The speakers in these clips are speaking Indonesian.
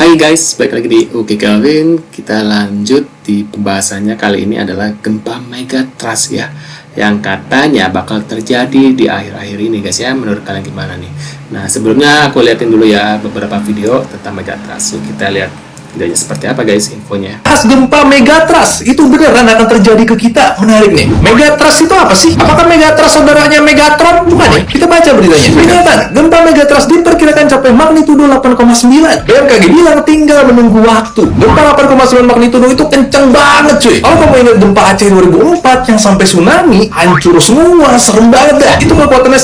Hai guys, balik lagi di Oke Kelvin. Kita lanjut di pembahasannya. Kali ini adalah gempa Megatrust ya, yang katanya bakal terjadi di akhir-akhir ini guys ya. Menurut kalian gimana nih? Nah sebelumnya aku liatin dulu ya beberapa video tentang Megatrust. Yuk kita lihat videonya seperti apa guys infonya. Gempa Megatrust itu beneran akan terjadi ke kita. Menarik nih. Megatrust itu apa sih? Apakah Megatrust saudaranya Megatron? Bukan ya? Kita baca beritanya. Ternyata gempa Megatrust diperkirakan capai magnitudo 8,9. BMKG bilang tinggal menunggu waktu. Gempa 8,9 magnitudo itu kenceng banget cuy. Kalau kamu ingat gempa Aceh 2004 yang sampai tsunami, hancur semua, serem banget dah. Itu kekuatannya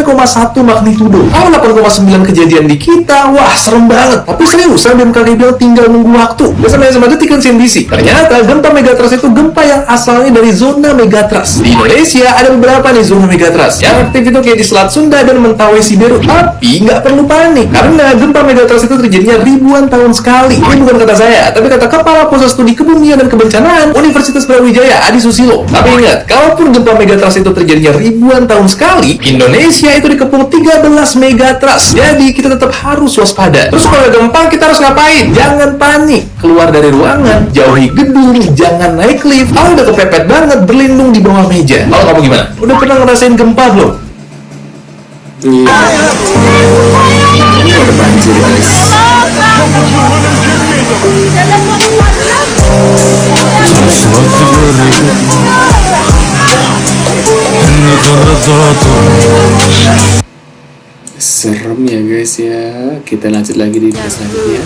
9,1 magnitudo. Kalau 8,9 kejadian di kita, wah serem banget. Tapi seriusan BMKG bilang tinggal nunggu waktu. Bersama detik kan CNBC. Ternyata gempa Megatrust itu gempa yang asalnya dari zona Megatrust. Di Indonesia ada beberapa nih zona Megatrust. Yang aktif itu kayak di Selat Sunda dan Mentawai Siberut. Tapi nggak perlu panik karena gempa Megatrust itu terjadinya ribuan tahun sekali. Ini bukan kata saya, tapi kata Kepala Pusat Studi Kebumian dan Kebencanaan Universitas Brawijaya Adi Susilo. Tapi ingat, kalaupun gempa Megatrust itu terjadinya ribuan tahun sekali, Indonesia itu dikepung 13 Megatrust. Jadi kita tetap harus waspada. Terus kalau ada gempa kita harus ngapain? Jangan panik. Keluar dari ruangan, jauhi gedung, jangan naik lift. Kalau udah kepepet banget, berlindung di bawah meja. Kalau kamu gimana? Udah pernah ngerasain gempa belum? Iya. Ini ada banjir guys. Serem ya guys ya. Kita lanjut lagi di video selanjutnya.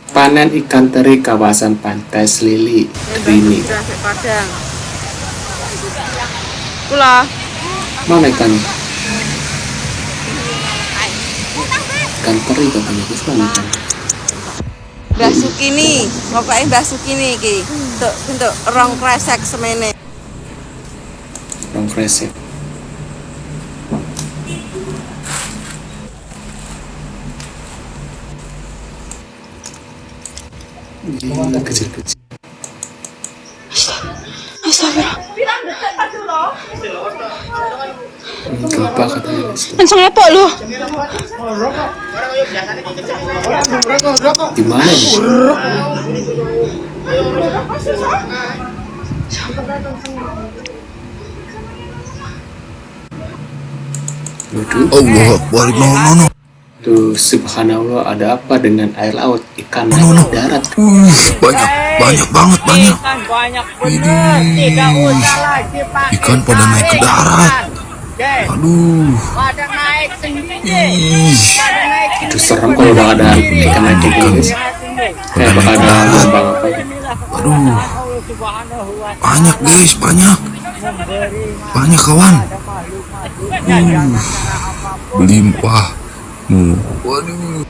Panen ikan teri kawasan Pantai Selili Rini. Pula. Mana ikan? Ikan teri katanya guys, mana ikan? Mbah Sukini, pokoknya Mbah Sukini iki. Untuk rong kresek semene. Rong kresek. Gila, kecil-kecil. Gempa katanya guys. Langsung lepok lu. Gimana nih? Allah Akbar. No. Tuh, subhanallah, ada apa dengan air laut? Ikan naik darat. Banyak banget. Banyak bener, tidak usah lagi pakai Ikan pada naik ke darat. Aduh. pada naik sendiri, pada naik Itu serem kalau udah ada ikan naik kayak gini guys. Kayak bakal ada lubang apa gitu. Aduh. Banyak guys, banyak kawan. Berlimpah. Waduh.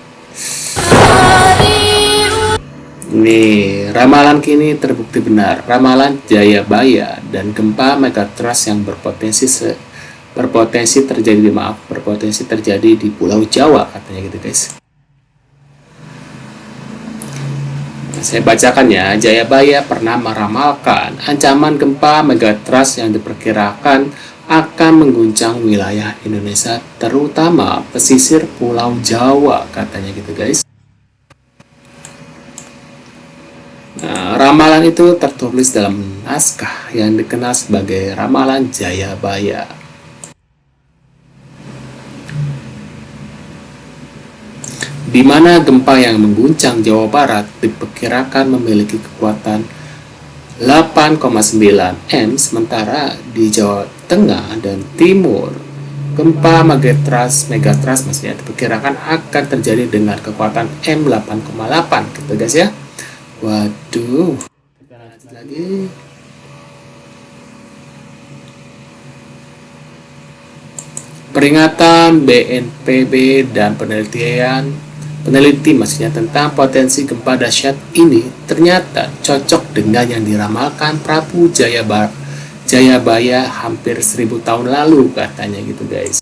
Nih, ramalan kini terbukti benar. Ramalan Jayabaya dan gempa Megatrust yang berpotensi terjadi di Pulau Jawa katanya gitu guys. Nah, saya bacakan ya. Jayabaya pernah meramalkan ancaman gempa Megatrust yang diperkirakan akan mengguncang wilayah Indonesia, terutama pesisir Pulau Jawa katanya gitu guys. Nah, ramalan itu tertulis dalam naskah yang dikenal sebagai Ramalan Jayabaya. Di mana gempa yang mengguncang Jawa Barat diperkirakan memiliki kekuatan 8,9 M, sementara di Jawa Tengah dan Timur gempa Megatrust maksudnya diperkirakan akan terjadi dengan kekuatan M 8,8 gitu guys ya. Waduh. Kita lanjut lagi. Peringatan BNPB dan peneliti maksudnya tentang potensi gempa dahsyat ini ternyata cocok dengan yang diramalkan Prabu Jayabaya hampir 1000 tahun lalu katanya gitu guys.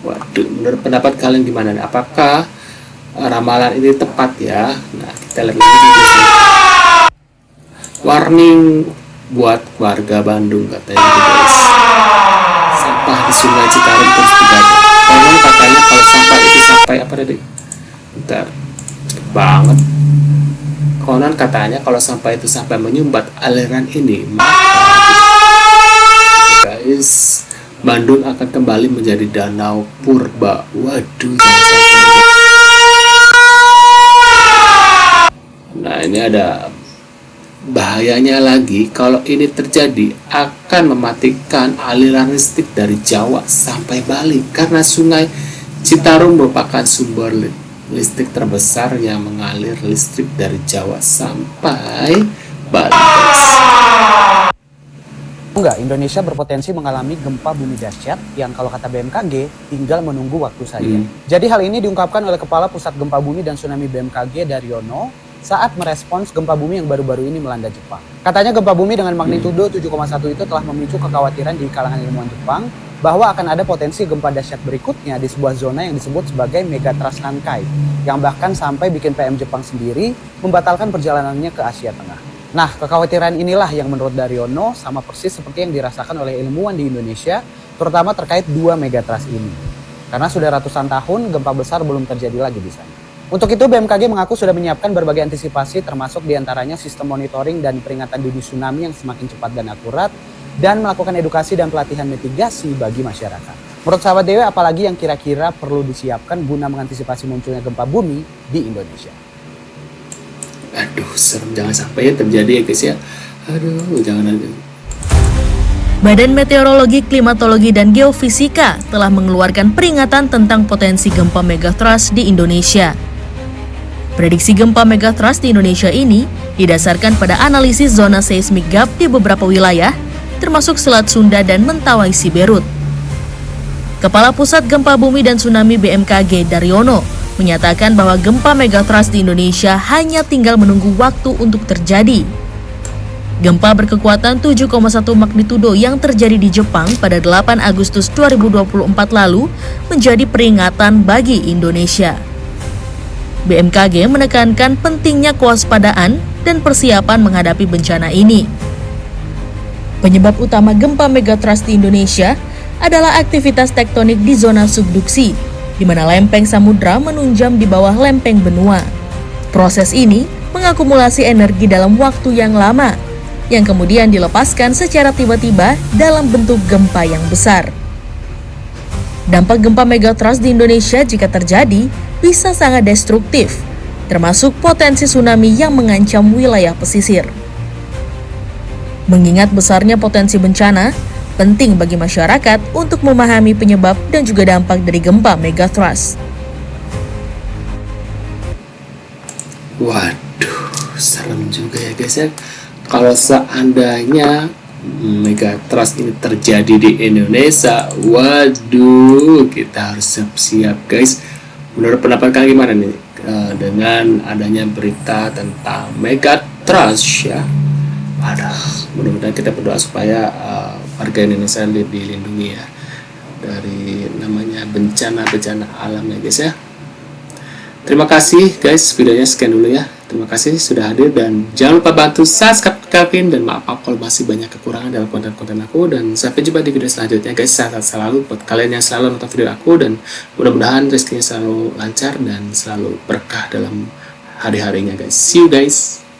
Waduh, menurut pendapat kalian gimana nih? Apakah ramalan ini tepat ya? Nah, kita lihat lagi di sini. Warning buat warga Bandung katanya gitu guys. Sampah di Sungai Citarum terus digagal. Konon katanya kalau sampah itu sampai apa tadi? Bentar, cepet banget. Konon katanya kalau sampah itu sampai menyumbat aliran ini, maka guys, Bandung akan kembali menjadi danau purba. Waduh, jangan sampai. Nah, ini ada bahayanya lagi. Kalau ini terjadi, akan mematikan aliran listrik dari Jawa sampai Bali, karena Sungai Citarum merupakan sumber listrik terbesar yang mengalir listrik dari Jawa sampai Bali. Enggak, Indonesia berpotensi mengalami gempa bumi dahsyat yang kalau kata BMKG tinggal menunggu waktu saja. Jadi hal ini diungkapkan oleh Kepala Pusat Gempa Bumi dan Tsunami BMKG Daryono saat merespons gempa bumi yang baru-baru ini melanda Jepang. Katanya gempa bumi dengan magnitudo 7,1 itu telah memicu kekhawatiran di kalangan ilmuwan Jepang bahwa akan ada potensi gempa dahsyat berikutnya di sebuah zona yang disebut sebagai Megatrust Nankai, yang bahkan sampai bikin PM Jepang sendiri membatalkan perjalanannya ke Asia Tengah. Nah, kekhawatiran inilah yang menurut Daryono sama persis seperti yang dirasakan oleh ilmuwan di Indonesia, terutama terkait 2 megatrust ini. Karena sudah ratusan tahun gempa besar belum terjadi lagi di sana. Untuk itu BMKG mengaku sudah menyiapkan berbagai antisipasi termasuk diantaranya sistem monitoring dan peringatan dini tsunami yang semakin cepat dan akurat, dan melakukan edukasi dan pelatihan mitigasi bagi masyarakat. Menurut sahabat Dewe, apalagi yang kira-kira perlu disiapkan guna mengantisipasi munculnya gempa bumi di Indonesia? Aduh, serem, jangan sampai ya terjadi ya guys ya. Aduh, jangan ada. Badan Meteorologi, Klimatologi, dan Geofisika telah mengeluarkan peringatan tentang potensi gempa megatrust di Indonesia. Prediksi gempa megatrust di Indonesia ini didasarkan pada analisis zona seismik gap di beberapa wilayah, termasuk Selat Sunda dan Mentawai Siberut. Kepala Pusat Gempa Bumi dan Tsunami BMKG Daryono menyatakan bahwa gempa megatrust di Indonesia hanya tinggal menunggu waktu untuk terjadi. Gempa berkekuatan 7,1 magnitudo yang terjadi di Jepang pada 8 Agustus 2024 lalu menjadi peringatan bagi Indonesia. BMKG menekankan pentingnya kewaspadaan dan persiapan menghadapi bencana ini. Penyebab utama gempa megatrust di Indonesia adalah aktivitas tektonik di zona subduksi, di mana lempeng samudra menunjam di bawah lempeng benua. Proses ini mengakumulasi energi dalam waktu yang lama, yang kemudian dilepaskan secara tiba-tiba dalam bentuk gempa yang besar. Dampak gempa megatrust di Indonesia jika terjadi bisa sangat destruktif, termasuk potensi tsunami yang mengancam wilayah pesisir. Mengingat besarnya potensi bencana, penting bagi masyarakat untuk memahami penyebab dan juga dampak dari gempa megatrust. Waduh, serem juga ya guys ya. Kalau seandainya megatrust ini terjadi di Indonesia, waduh, kita harus siap-siap guys. Menurut pendapat kalian gimana nih dengan adanya berita tentang megatrust ya? Aduh, mudah-mudahan kita berdoa supaya warga Indonesia dilindungi ya dari namanya bencana-bencana alam ya guys ya. Terima kasih guys, videonya sekian dulu ya. Terima kasih sudah hadir dan jangan lupa bantu subscribe Kevin, dan maaf kalau masih banyak kekurangan dalam konten-konten aku, dan sampai jumpa di video selanjutnya guys. Sehat selalu buat kalian yang selalu nonton video aku, dan mudah-mudahan rezekinya selalu lancar dan selalu berkah dalam hari-harinya guys. See you guys.